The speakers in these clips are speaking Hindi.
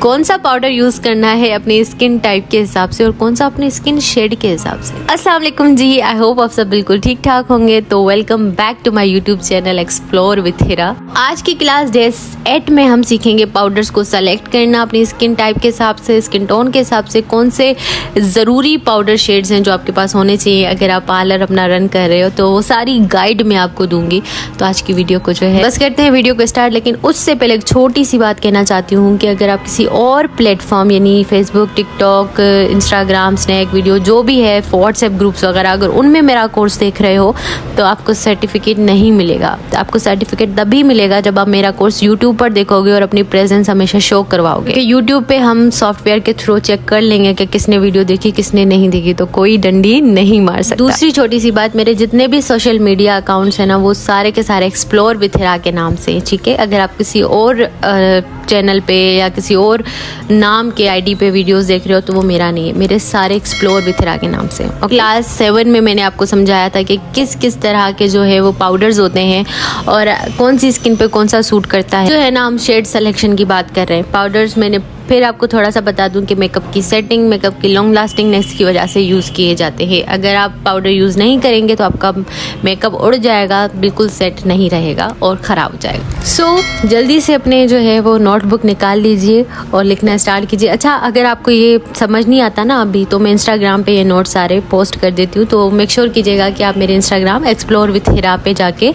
कौन सा पाउडर यूज करना है अपने स्किन टाइप के हिसाब से और कौन सा अपने स्किन शेड के हिसाब से। अस्सलाम वालेकुम जी, आई होप आप सब बिल्कुल ठीक ठाक होंगे। तो welcome back to my YouTube channel explore with Hira. आज की क्लास डे 8 में हम सीखेंगे पाउडर्स को सेलेक्ट करना अपनी स्किन टाइप के हिसाब से, स्किन टोन के हिसाब से, कौन से ज़रूरी पाउडर शेड्स हैं जो आपके पास होने चाहिए अगर आप पार्लर अपना रन कर रहे हो। तो वो सारी गाइड मैं आपको दूंगी। तो आज की वीडियो को जो है बस करते हैं वीडियो को स्टार्ट। लेकिन उससे पहले एक छोटी सी बात कहना चाहती हूँ कि अगर आप किसी और प्लेटफॉर्म यानी Facebook, TikTok, Instagram, snack video जो भी है, व्हाट्सएप ग्रुप्स वगैरह, अगर उनमें मेरा कोर्स देख रहे हो तो आपको सर्टिफिकेट नहीं मिलेगा। तो आपको सर्टिफिकेट तभी मिलेगा जब आप मेरा कोर्स यूट्यूब पर देखोगे और अपनी प्रेजेंस हमेशा शो करवाओगे। यूट्यूब पे हम सॉफ्टवेयर के थ्रू चेक कर लेंगे कि किसने वीडियो देखी किसने नहीं देखी, तो कोई डंडी नहीं मार सकता। दूसरी छोटी सी बात, मेरे जितने भी सोशल मीडिया अकाउंट्स हैं ना वो सारे के सारे एक्सप्लोर विथ हिरा के नाम से, ठीक है। अगर आप किसी और चैनल पे या किसी और नाम के आईडी पे वीडियोस देख रहे हो तो वो मेरा नहीं है, मेरे सारे एक्सप्लोर विथ हिरा के नाम से। और क्लास 7 में मैंने आपको समझाया था कि किस किस तरह के जो है वो पाउडर्स होते हैं और कौन सी स्किन पे कौन सा सूट करता है। जो है ना हम शेड सिलेक्शन की बात कर रहे हैं। पाउडर्स मैंने फिर आपको थोड़ा सा बता दूं कि मेकअप की सेटिंग, मेकअप की लॉन्ग लास्टिंगनेस की वजह से यूज़ किए जाते हैं। अगर आप पाउडर यूज़ नहीं करेंगे तो आपका मेकअप उड़ जाएगा, बिल्कुल सेट नहीं रहेगा और ख़राब हो जाएगा। सो जल्दी से अपने जो है वो नोटबुक निकाल लीजिए और लिखना स्टार्ट कीजिए। अच्छा, अगर आपको ये समझ नहीं आता ना अभी, तो मैं इंस्टाग्राम पे ये नोट सारे पोस्ट कर देती हूँ, तो मेक श्योर कीजिएगा कि आप मेरे इंस्टाग्राम एक्सप्लोर विथ हिरा पे जाके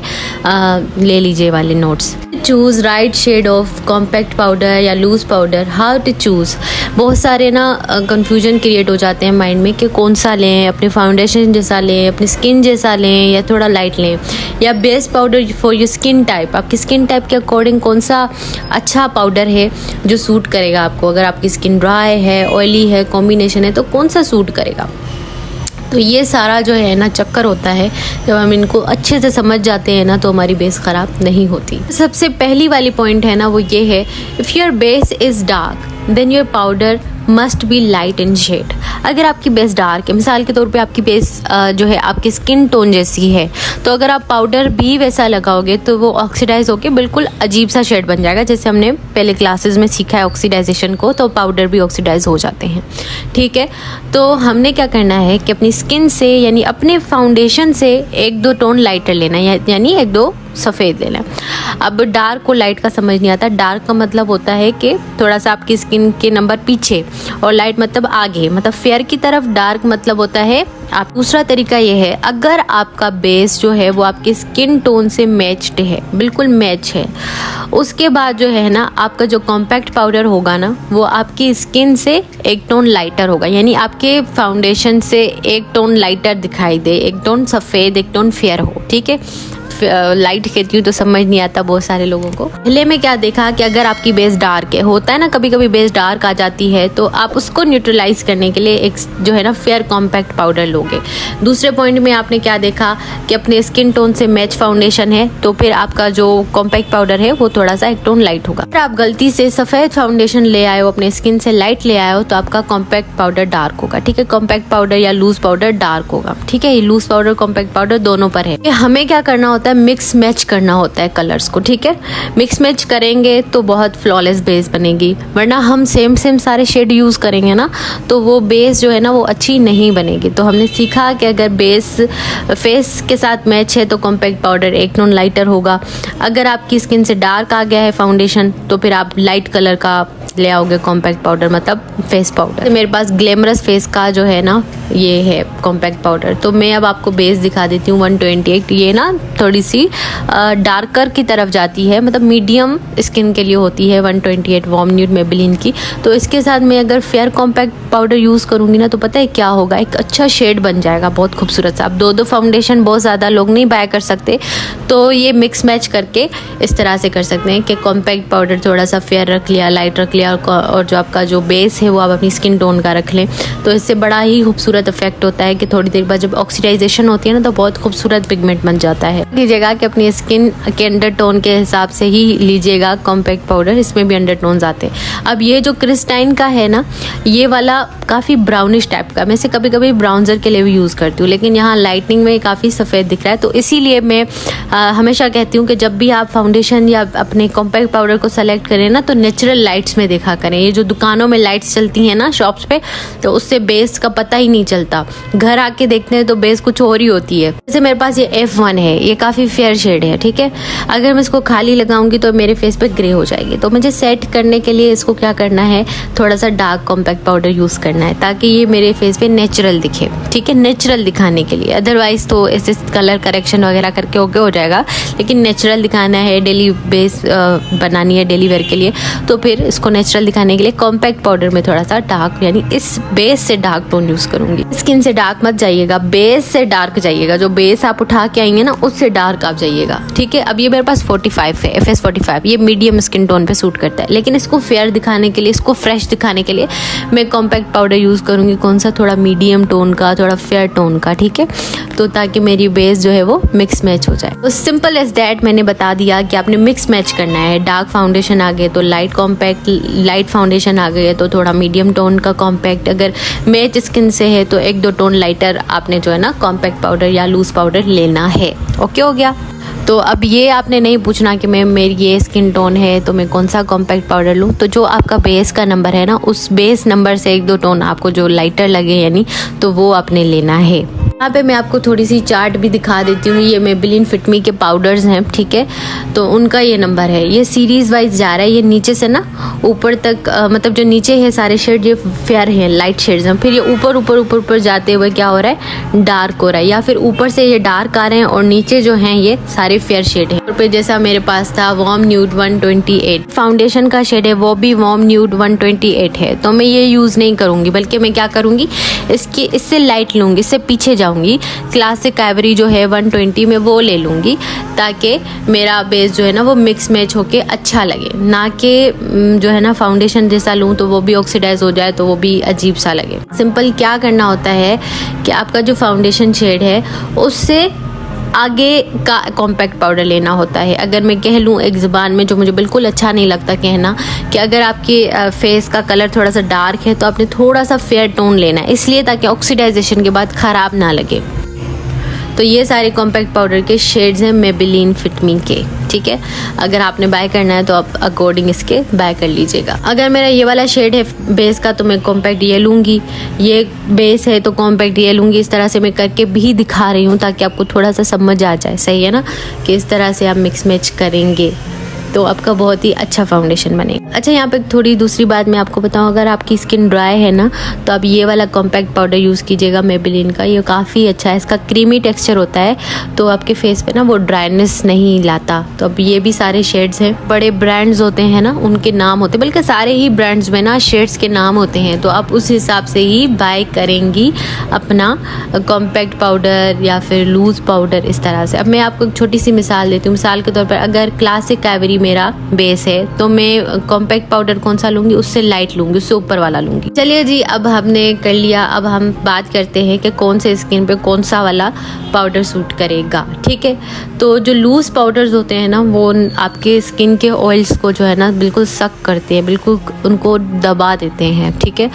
ले लीजिए वाले notes. Choose right shade of compact powder या loose powder, how to choose. बहुत सारे ना कंफ्यूजन क्रिएट हो जाते हैं माइंड में कि कौन सा लें, अपने फाउंडेशन जैसा लें, अपनी स्किन जैसा लें या थोड़ा लाइट लें, या best powder for your skin type. आपकी स्किन टाइप के अकॉर्डिंग कौन सा अच्छा पाउडर है जो सूट करेगा आपको। अगर आपकी स्किन ड्राई है, ऑयली है, कॉम्बिनेशन है, तो कौन सा सूट करेगा। तो ये सारा जो है ना चक्कर होता है। जब हम इनको अच्छे से समझ जाते हैं ना तो हमारी बेस ख़राब नहीं होती। सबसे पहली वाली पॉइंट है ना वो ये है, if your base is dark then your powder must be light in shade. अगर आपकी बेस डार्क है, मिसाल के तौर पे आपकी बेस जो है आपकी स्किन टोन जैसी है, तो अगर आप पाउडर भी वैसा लगाओगे तो वो ऑक्सीडाइज होके बिल्कुल अजीब सा शेड बन जाएगा। जैसे हमने पहले क्लासेस में सीखा है ऑक्सीडाइजेशन को, तो पाउडर भी ऑक्सीडाइज हो जाते हैं, ठीक है। तो हमने क्या करना है कि अपनी स्किन से यानी अपने फाउंडेशन से 1-2 टोन लाइटर लेना है, यानी 1-2 सफ़ेद लेना। अब डार्क को लाइट का समझ नहीं आता। डार्क का मतलब होता है कि थोड़ा सा आपकी स्किन के नंबर पीछे, और लाइट मतलब आगे, मतलब फेयर की तरफ। डार्क मतलब होता है आप। दूसरा तरीका ये है, अगर आपका बेस जो है वो आपकी स्किन टोन से मैच्ड है, बिल्कुल मैच है, उसके बाद जो है ना आपका जो कॉम्पैक्ट पाउडर होगा ना वो आपकी स्किन से 1 टोन लाइटर होगा, यानी आपके फाउंडेशन से 1 टोन लाइटर दिखाई दे, 1 टोन सफ़ेद, 1 टोन फेयर हो, ठीक है। लाइट कहती हूँ तो समझ नहीं आता बहुत सारे लोगों को। पहले में क्या देखा कि अगर आपकी बेस डार्क है, होता है ना कभी कभी बेस डार्क आ जाती है, तो आप उसको न्यूट्रलाइज करने के लिए एक जो है ना फेयर कॉम्पैक्ट पाउडर लोगे। दूसरे पॉइंट में आपने क्या देखा कि अपने स्किन टोन से मैच फाउंडेशन है, तो फिर आपका जो कॉम्पैक्ट पाउडर है वो थोड़ा सा 1 टोन लाइट होगा। अगर आप गलती से सफ़ेद फाउंडेशन ले आए हो, अपने स्किन से लाइट ले आए हो, तो आपका कॉम्पैक्ट पाउडर डार्क होगा, ठीक है। कॉम्पैक्ट पाउडर या लूज पाउडर डार्क होगा, ठीक है। ये लूज पाउडर, कॉम्पैक्ट पाउडर दोनों पर है। हमें क्या करना होता है, मिक्स मैच करना होता है कलर्स को, ठीक है। मिक्स मैच करेंगे तो बहुत फ्लॉलेस बेस बनेगी, वरना हम सेम सारे शेड यूज़ करेंगे ना तो वो बेस जो है ना वो अच्छी नहीं बनेगी। तो हमने सीखा कि अगर बेस फेस के साथ मैच है तो कॉम्पैक्ट पाउडर 1 टोन लाइटर होगा। अगर आपकी स्किन से डार्क आ गया है फाउंडेशन तो फिर आप लाइट कलर का ले आओगे कॉम्पैक्ट पाउडर, मतलब फेस पाउडर। तो मेरे पास ग्लैमरस फेस का जो है ना ये है कॉम्पैक्ट पाउडर। तो मैं अब आपको बेस दिखा देती हूँ 128। ये ना थोड़ी सी डार्कर की तरफ जाती है, मतलब मीडियम स्किन के लिए होती है 128 वार्म न्यूड मेबेलिन की। तो इसके साथ मैं अगर फेयर कॉम्पैक्ट पाउडर यूज़ करूँगी ना तो पता है क्या होगा, एक अच्छा शेड बन जाएगा, बहुत खूबसूरत सा। अब 2-2 फाउंडेशन बहुत ज़्यादा लोग नहीं बाय कर सकते, तो ये मिक्स मैच करके इस तरह से कर सकते हैं कि कॉम्पैक्ट पाउडर थोड़ा सा फेयर रख लिया, लाइट रख लिया, और जो आपका जो बेस है वो आप अपनी स्किन टोन का रख लें। तो इससे बड़ा ही खूबसूरत इफेक्ट होता है कि थोड़ी देर बाद जब ऑक्सीडाइजेशन होती है ना तो बहुत खूबसूरत पिगमेंट बन जाता है। लीजिएगा कि अपनी स्किन के अंडर टोन के हिसाब से ही लीजिएगा कॉम्पैक्ट पाउडर, इसमें भी अंडर टोन्स आते हैं। अब ये जो क्रिस्टाइन का है ना, ये वाला काफ़ी ब्राउनिश टाइप का, मैं इसे कभी कभी ब्राउन्जर के लिए भी यूज़ करती हूँ, लेकिन यहाँ लाइटनिंग में काफ़ी सफ़ेद दिख रहा है, तो इसीलिए मैं हमेशा कहती हूँ कि जब भी आप फाउंडेशन या अपने कॉम्पैक्ट पाउडर को सेलेक्ट करें ना, तो नेचुरल लाइट्स में देखा करें। ये जो दुकानों में लाइट्स चलती हैं ना शॉप्स पे, तो उससे बेस का पता ही नहीं चलता। घर आके देखते हैं तो बेस कुछ और ही होती है। जैसे मेरे पास ये F1 है, ये काफ़ी फेयर शेड है, ठीक है। अगर मैं इसको खाली लगाऊंगी तो मेरे फेस पे ग्रे हो जाएगी। तो मुझे सेट करने के लिए इसको क्या करना है, थोड़ा सा डार्क कॉम्पैक्ट पाउडर यूज़ करना है, ताकि ये मेरे फेस पे नेचुरल दिखे, ठीक है, नेचुरल दिखाने के लिए। अदरवाइज तो ऐसे कलर करेक्शन वगैरह करके ओके हो जाएगा, लेकिन नेचुरल दिखाना है, डेली बेस बनानी है डेली वेयर के लिए, तो फिर इसको नेचुरल दिखाने के लिए कॉम्पैक्ट पाउडर में थोड़ा सा डार्क, यानी इस बेस से डार्क टोन यूज़ करूँगी। स्किन से डार्क मत जाइएगा, बेस से डार्क जाइएगा। जो बेस आप उठा के आएंगे ना, उससे डार्क आप जाइएगा, ठीक है। अब ये मेरे पास 45 है, FS 45, ये मीडियम स्किन टोन पे सूट करता है, लेकिन इसको फेयर दिखाने के लिए, इसको फ्रेश दिखाने के लिए मैं कॉम्पैक्ट पाउडर यूज़ करूँगी। कौन सा, थोड़ा मीडियम टोन का, थोड़ा फेयर टोन का, ठीक है, तो ताकि मेरी बेस जो है वो मिक्स मैच हो जाए। तो सिंपल एज दैट मैंने बता दिया कि आपने मिक्स मैच करना है। डार्क फाउंडेशन आ गए तो लाइट कॉम्पैक्ट, लाइट फाउंडेशन आ गए तो थोड़ा मीडियम टोन का कॉम्पैक्ट। अगर मैच स्किन से है तो 1-2 टोन लाइटर आपने जो है ना कॉम्पैक्ट पाउडर या लूज पाउडर लेना है। ओके हो गया। तो अब ये आपने नहीं पूछना कि मेरी ये स्किन टोन है तो मैं कौन सा कॉम्पैक्ट पाउडर लूँ। तो जो आपका बेस का नंबर है ना, उस बेस नंबर से 1-2 टोन आपको जो लाइटर लगे यानी, तो वो आपने लेना है। यहाँ पे मैं आपको थोड़ी सी चार्ट भी दिखा देती हूँ। ये मेबेलिन फिट मी के पाउडर्स हैं, ठीक है, तो उनका ये नंबर है। ये सीरीज वाइज जा रहा है, ये नीचे से ना ऊपर तक, मतलब जो नीचे है सारे शेड ये फेयर हैं, लाइट शेड्स हैं, फिर ये ऊपर ऊपर ऊपर ऊपर जाते हुए क्या हो रहा है, डार्क हो रहा है, या फिर ऊपर से ये डार्क आ रहे हैं और नीचे जो हैं ये सारे फेयर शेड है। पे जैसा मेरे पास था वार्म न्यूड 128 फाउंडेशन का शेड है, वो भी वार्म न्यूड 128 है, तो मैं ये यूज़ नहीं करूँगी, बल्कि मैं क्या करूँगी, इससे लाइट लूँगी, इससे पीछे जाऊँगी, क्लासिक आइवरी जो है 120 में वो ले लूँगी, ताकि मेरा बेस जो है ना वो मिक्स मैच होके अच्छा लगे, ना कि जो है ना फाउंडेशन जैसा लूँ तो वो भी ऑक्सीडाइज हो जाए तो वो भी अजीब सा लगे। सिंपल क्या करना होता है कि आपका जो फाउंडेशन शेड है उससे आगे का कॉम्पैक्ट पाउडर लेना होता है। अगर मैं कह लूँ एक ज़ुबान में, जो मुझे बिल्कुल अच्छा नहीं लगता कहना, कि अगर आपके फेस का कलर थोड़ा सा डार्क है तो आपने थोड़ा सा फेयर टोन लेना है, इसलिए ताकि ऑक्सीडाइजेशन के बाद ख़राब ना लगे। तो ये सारे कॉम्पैक्ट पाउडर के शेड्स हैं मेबेलिन फिट मी के, ठीक है। अगर आपने बाय करना है तो आप अकॉर्डिंग इसके बाय कर लीजिएगा। अगर मेरा ये वाला शेड है बेस का तो मैं कॉम्पैक्ट ये लूँगी, ये बेस है तो कॉम्पैक्ट ये लूँगी। इस तरह से मैं करके भी दिखा रही हूँ ताकि आपको थोड़ा सा समझ आ जाए, सही है ना, कि इस तरह से आप मिक्स मैच करेंगे तो आपका बहुत ही अच्छा फाउंडेशन बनेगा। अच्छा, यहाँ पे थोड़ी दूसरी बात मैं आपको बताऊँ, अगर आपकी स्किन ड्राई है ना तो आप ये वाला कॉम्पैक्ट पाउडर यूज़ कीजिएगा मेबेलिन का, ये काफ़ी अच्छा है, इसका क्रीमी टेक्सचर होता है तो आपके फेस पे ना वो ड्राइनेस नहीं लाता। तो अब ये भी सारे शेड्स हैं, बड़े ब्रांड्स होते हैं ना उनके नाम होते हैं, बल्कि सारे ही ब्रांड्स में ना शेड्स के नाम होते हैं, तो आप उस हिसाब से ही बाय करेंगी अपना कॉम्पैक्ट पाउडर या फिर लूज़ पाउडर इस तरह से। अब मैं आपको एक छोटी सी मिसाल देती हूँ। मिसाल के तौर पर अगर क्लासिक आइवरी मेरा बेस है तो मैं कॉम्पैक्ट पाउडर कौन सा लूंगी, उससे लाइट लूंगी, उससे ऊपर वाला लूंगी। चलिए जी, अब हमने कर लिया। अब हम बात करते हैं कि कौन से स्किन पे कौन सा वाला पाउडर सूट करेगा, ठीक है। तो जो लूज पाउडर्स होते हैं ना वो आपके स्किन के ऑयल्स को जो है ना बिल्कुल सक करते हैं, बिल्कुल उनको दबा देते हैं, ठीक है।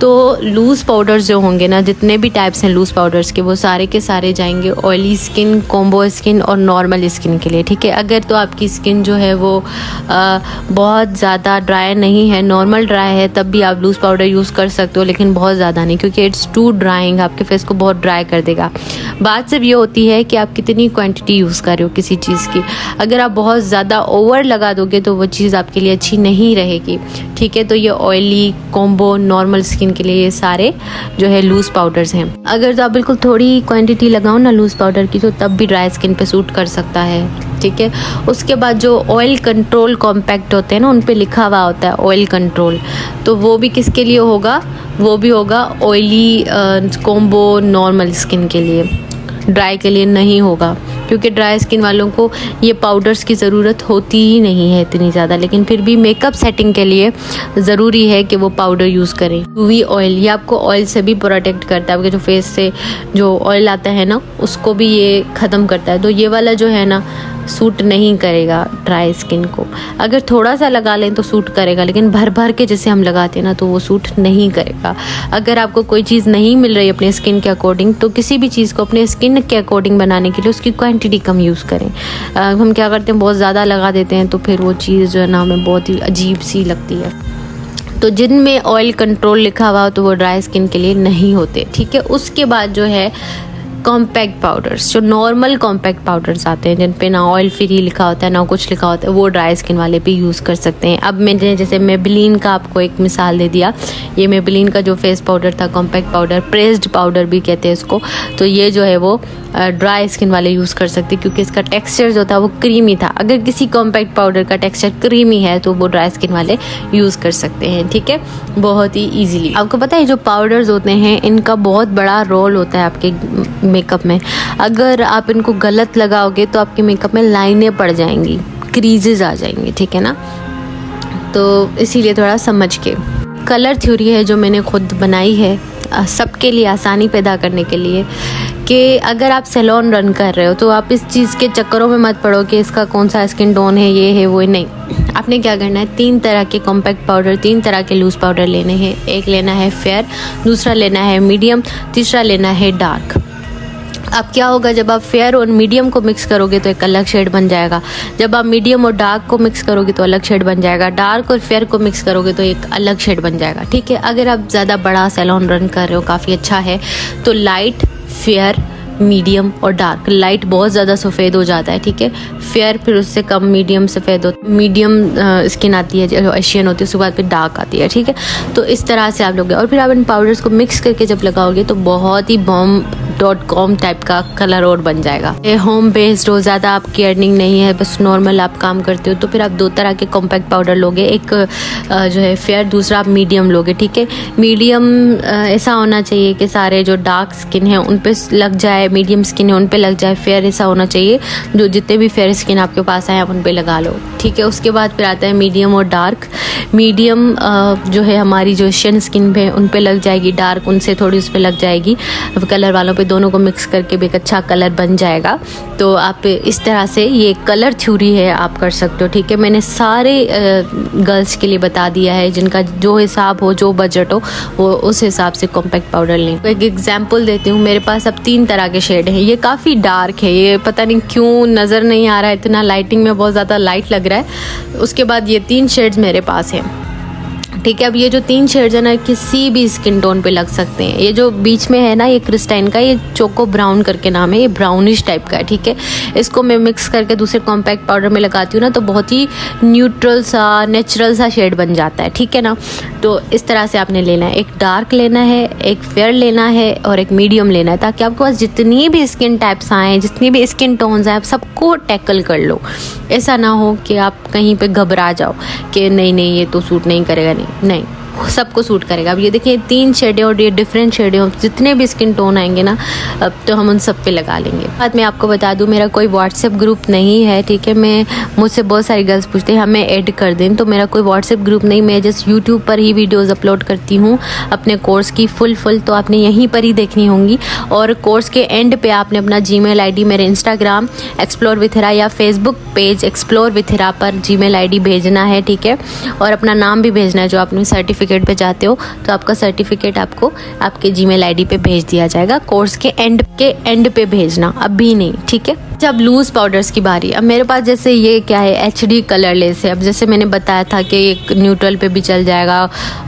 तो लूज़ पाउडर्स जो होंगे ना, जितने भी टाइप्स हैं लूज़ पाउडर्स के, वो सारे के सारे जाएंगे ऑयली स्किन, कॉम्बो स्किन और नॉर्मल स्किन के लिए, ठीक है। अगर तो आपकी स्किन जो है वो बहुत ज़्यादा ड्राई नहीं है, नॉर्मल ड्राई है, तब भी आप लूज़ पाउडर यूज़ कर सकते हो, लेकिन बहुत ज़्यादा नहीं, क्योंकि इट्स टू ड्राइंग, आपके फेस को बहुत ड्राई कर देगा। बात सिर्फ ये होती है कि आप कितनी क्वांटिटी यूज़ कर रहे हो किसी चीज़ की। अगर आप बहुत ज़्यादा ओवर लगा दोगे तो वो चीज़ आपके लिए अच्छी नहीं रहेगी, ठीक है। तो ये ऑयली, कॉम्बो, नॉर्मल स्किन के लिए ये सारे जो है लूज़ पाउडर्स हैं। अगर तो आप बिल्कुल थोड़ी क्वांटिटी लगाओ ना लूज़ पाउडर की, तो तब भी ड्राई स्किन पे सूट कर सकता है, ठीक है। उसके बाद जो ऑयल कंट्रोल कॉम्पैक्ट होते हैं ना, उन पे लिखा हुआ होता है ऑयल कंट्रोल, तो वो भी किसके लिए होगा, वो भी होगा ऑयली, कॉम्बो, नॉर्मल स्किन के लिए, ड्राई के लिए नहीं होगा, क्योंकि ड्राई स्किन वालों को ये पाउडर्स की ज़रूरत होती ही नहीं है इतनी ज़्यादा, लेकिन फिर भी मेकअप सेटिंग के लिए ज़रूरी है कि वो पाउडर यूज़ करें। यूवी ऑयल, ये आपको ऑयल से भी प्रोटेक्ट करता है, आपके जो फेस से जो ऑयल आता है ना उसको भी ये ख़त्म करता है। तो ये वाला जो है ना सूट नहीं करेगा ड्राई स्किन को। अगर थोड़ा सा लगा लें तो सूट करेगा, लेकिन भर भर के जैसे हम लगाते हैं ना तो वो सूट नहीं करेगा। अगर आपको कोई चीज़ नहीं मिल रही अपने स्किन के अकॉर्डिंग, तो किसी भी चीज़ को अपने स्किन के अकॉर्डिंग बनाने के लिए उसकी क्वांटिटी कम यूज़ करें। हम क्या करते हैं, बहुत ज़्यादा लगा देते हैं, तो फिर वो चीज़ जो है ना हमें बहुत ही अजीब सी लगती है। तो जिनमें ऑयल कंट्रोल लिखा हुआ हो तो वो ड्राई स्किन के लिए नहीं होते, ठीक है। उसके बाद जो है कॉम्पैक्ट पाउडर्स, जो नॉर्मल कॉम्पैक्ट पाउडर्स आते हैं जिन पे ना ऑयल फ्री लिखा होता है ना कुछ लिखा होता है, वो ड्राई स्किन वाले भी यूज़ कर सकते हैं। अब मैंने जैसे मेबेलिन का आपको एक मिसाल दे दिया, ये मेबेलिन का जो फेस पाउडर था कॉम्पैक्ट पाउडर, प्रेस्ड पाउडर भी कहते हैं इसको, तो ये जो है वो ड्राई स्किन वाले यूज़ कर सकते हैं क्योंकि इसका टेक्सचर जो था वो क्रीमी था। अगर किसी कॉम्पैक्ट पाउडर का टेक्सचर क्रीमी है तो वो ड्राई स्किन वाले यूज़ कर सकते हैं, ठीक है, बहुत ही ईजिली। आपको पता है जो पाउडर्स होते हैं इनका बहुत बड़ा रोल होता है आपके मेकअप में। अगर आप इनको गलत लगाओगे तो आपके मेकअप में लाइनें पड़ जाएंगी, क्रीजेज आ जाएंगे, ठीक है ना। तो इसीलिए थोड़ा समझ के। कलर थ्योरी है जो मैंने खुद बनाई है सबके लिए आसानी पैदा करने के लिए, कि अगर आप सैलून रन कर रहे हो तो आप इस चीज़ के चक्करों में मत पड़ो कि इसका कौन सा स्किन टोन है, ये है वो है, नहीं। आपने क्या करना है, 3 तरह के कॉम्पैक्ट पाउडर, 3 तरह के लूज पाउडर लेने हैं। एक लेना है फेयर, दूसरा लेना है मीडियम, तीसरा लेना है डार्क। अब क्या होगा, जब आप फेयर और मीडियम को मिक्स करोगे तो एक अलग शेड बन जाएगा, जब आप मीडियम और डार्क को मिक्स करोगे तो अलग शेड बन जाएगा, डार्क और फेयर को मिक्स करोगे तो एक अलग शेड बन जाएगा, ठीक है। अगर आप ज़्यादा बड़ा सैलून रन कर रहे हो, काफ़ी अच्छा है, तो लाइट, फेयर, मीडियम और डार्क। लाइट बहुत ज़्यादा सफ़ेद हो जाता है, ठीक है, फेयर फिर उससे कम मीडियम सफ़ेद हो, मीडियम स्किन आती है जो एशियन होती है, उसके बाद फिर डार्क आती है, ठीक है। तो इस तरह से आप लोग, और फिर आप इन पाउडर्स को मिक्स करके जब लगाओगे तो बहुत ही bomb.com टाइप का कलर और बन जाएगा। ये होम बेस्ड हो, ज़्यादा आपकी अर्निंग नहीं है, बस नॉर्मल आप काम करते हो, तो फिर आप 2 तरह के कॉम्पैक्ट पाउडर लोगे, एक जो है फेयर, दूसरा आप मीडियम लोगे, ठीक है। मीडियम ऐसा होना चाहिए कि सारे जो डार्क स्किन है उन पे लग जाए, मीडियम स्किन है उन पे लग जाए, फेयर ऐसा होना चाहिए जो जितने भी फेयर स्किन आपके पास आए आप उन पे लगा लो, ठीक है। उसके बाद फिर आता है मीडियम और डार्क। मीडियम जो है हमारी जो एशियन स्किन पे उन पे लग जाएगी, डार्क उनसे थोड़ी उस पे लग जाएगी, कलर वालों पे, दोनों को मिक्स करके भी एक अच्छा कलर बन जाएगा। तो आप इस तरह से, ये कलर थ्योरी है, आप कर सकते हो, ठीक है। मैंने सारे गर्ल्स के लिए बता दिया है, जिनका जो हिसाब हो, जो बजट हो, वो उस हिसाब से कॉम्पैक्ट पाउडर लें। तो एक एग्जांपल देती हूँ, मेरे पास अब 3 तरह के शेड हैं। ये काफ़ी डार्क है, ये पता नहीं क्यों नज़र नहीं आ रहा है, इतना लाइटिंग में बहुत ज़्यादा लाइट लग रहा है। उसके बाद ये 3 शेड्स मेरे पास हैं, ठीक है। अब ये जो 3 शेड्स है ना किसी भी स्किन टोन पे लग सकते हैं। ये जो बीच में है ना ये क्रिस्टाइन का, ये चोको ब्राउन करके नाम है, ये ब्राउनिश टाइप का है, ठीक है। इसको मैं मिक्स करके दूसरे कॉम्पैक्ट पाउडर में लगाती हूँ ना तो बहुत ही न्यूट्रल सा, नेचुरल सा शेड बन जाता है, ठीक है ना। तो इस तरह से आपने लेना है, एक डार्क लेना है, एक फेयर लेना है और एक मीडियम लेना है, ताकि आपके पास जितनी भी स्किन टाइप्स आएँ, जितनी भी स्किन टोन्स आए, आप सबको टैकल कर लो। ऐसा ना हो कि आप कहीं पे घबरा जाओ कि नहीं ये तो सूट नहीं करेगा, नहीं, सबको सूट करेगा। अब ये देखिए 3 शेड और ये डिफरेंट शेड है, जितने भी स्किन टोन आएंगे ना अब तो हम उन सब पे लगा लेंगे। बाद में आपको बता दूं, मेरा कोई व्हाट्सएप ग्रुप नहीं है, ठीक है। मैं मुझसे बहुत सारी गर्ल्स पूछते हैं हमें ऐड कर दें, तो मेरा कोई व्हाट्सएप ग्रुप नहीं, मैं जस्ट यूट्यूब पर ही वीडियोज़ अपलोड करती हूँ अपने कोर्स की फुल, तो आपने यहीं पर ही देखनी होंगी। और कोर्स के एंड पे आपने अपना जीमेल आईडी मेरे इंस्टाग्राम एक्सप्लोर विथ हिरा या फेसबुक पेज एक्सप्लोर विथ हिरा पर जीमेल आईडी भेजना है, ठीक है। और अपना नाम भी भेजना है, जो आपने सर्टिफिकेट पे जाते हो तो आपका सर्टिफिकेट आपको आपके जीमेल आईडी पे भेज दिया जाएगा। कोर्स के एंड पे भेजना, अभी नहीं, ठीक है। जब लूज पाउडर्स की बारी, अब मेरे पास जैसे ये क्या है, HD कलरलेस है। अब जैसे मैंने बताया था कि एक न्यूट्रल पे भी चल जाएगा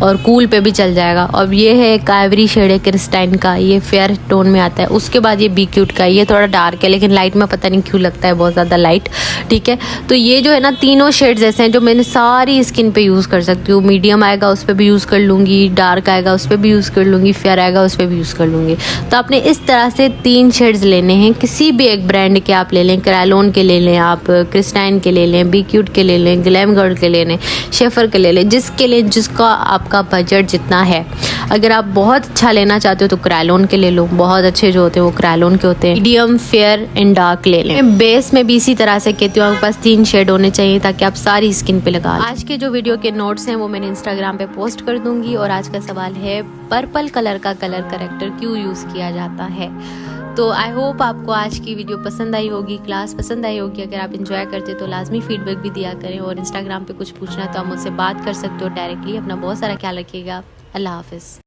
और कूल पे भी चल जाएगा। अब ये है एक आइवरी शेड है क्रिस्टाइन का, ये फेयर टोन में आता है। उसके बाद ये बी क्यूट का, ये थोड़ा डार्क है लेकिन लाइट में पता नहीं क्यों लगता है बहुत ज़्यादा लाइट, ठीक है। तो ये जो है ना तीनों शेड्स ऐसे हैं जो मैंने सारी स्किन पे यूज़ कर सकती हूँ। मीडियम आएगा उस पर भी यूज़ कर लूँगी, डार्क आएगा उस पर भी यूज़ कर लूँगी, फेयर आएगा उस पर भी यूज़ कर लूँगी। तो आपने इस तरह से 3 शेड्स लेने हैं, किसी भी एक ब्रांड के आप ले लें, क्रायोन के ले लें, आप क्रिस्टाइन के ले लें, बी क्यूट के ले लें, ग्लैम गर्ल के ले लें, शेफर के ले लें, जिसका आपका बजट जितना है। अगर आप बहुत अच्छा लेना चाहते हो तो क्रायोन के ले लो, बहुत अच्छे जो होते हैं वो क्रायोन के होते हैं। मीडियम, फेयर एंड डार्क ले लें। बेस में भी इसी तरह से कहती हूँ, आपके पास 3 शेड होने चाहिए ताकि आप सारी स्किन पे लगा। आज के जो वीडियो के नोट्स हैं वो मैंने इंस्टाग्राम पे पोस्ट कर दूंगी। और आज का सवाल है पर्पल कलर का कलर करेक्टर क्यों यूज किया जाता है। तो आई होप आपको आज की वीडियो पसंद आई होगी, क्लास पसंद आई होगी। अगर आप इंजॉय करते तो लाजमी फीडबैक भी दिया करें, और इंस्टाग्राम पे कुछ पूछना है तो आप मुझसे बात कर सकते हो डायरेक्टली। अपना बहुत सारा ख्याल रखिएगा। अल्लाह हाफिज़।